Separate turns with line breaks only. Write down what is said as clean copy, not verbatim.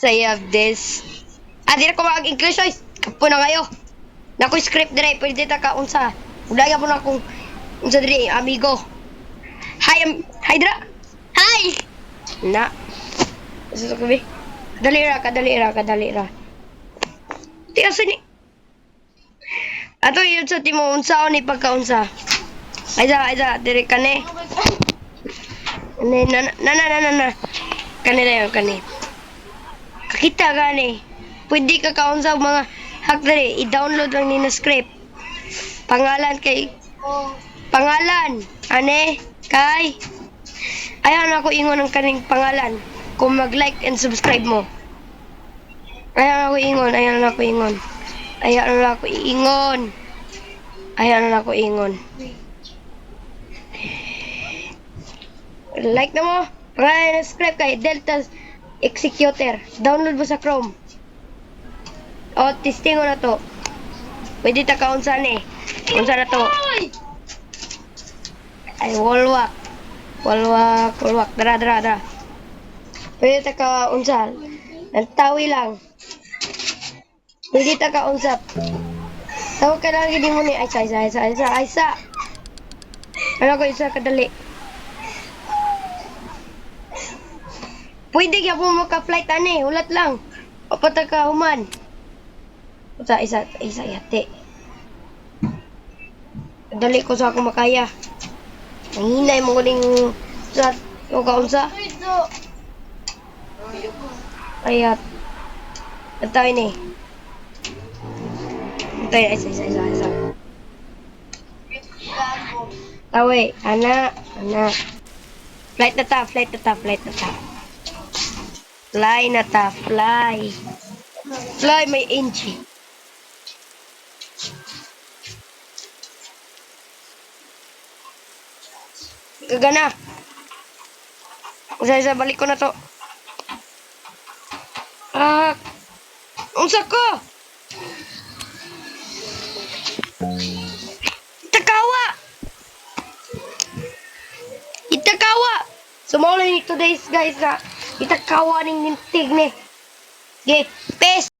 I have this. Di na ko mag-English, oy. Kapo na kayo. Nakoy script dire, pwede ta ka unsa. Udaya po na akong unsa dire, amigo. Hi dra.
Hi!
Na. Sa ko bi. Kadali ra. Ti asa ni. Ato yun sa timo unsa ni pagkaunsa. Ayda, dire kane. Na. Kani na yun, kani. Kakita gani. Pwede ka kaunsa og mga hack dali, i-download lang ni na script. Pangalan, ane, kay, ayaw na ako ingon ang kaning pangalan. Kung mag-like and subscribe mo. Ayaw na ako ingon. Like na mo. Pangalan and subscribe kay Delta Executor. Download mo sa Chrome. O, testing ko na to. Pwede ta kaunsa ni. Unsa na to? Ay, wallwalk. Dara. Pwede ta kaunsa. Nagtawi lang. Pwede ta kaunsa. Tawag ka lang gini mo ni Aisa. Ano ko isa kadali. Pwede kaya po maka-flight ani. Ulat lang. Papata ka human. Isa yate. Dali ko sa ako makaya. Nanginay mo kuning sa o kaunsa. Ayat. Ataw ini. Isa. Tawe, anak. Flight na ta. Fly may engine. Gagana. Isa balik ko na to. Unsa ko? Itakawa. So mao ni today's guys na itakawa ning nintig ni. Okay, peace.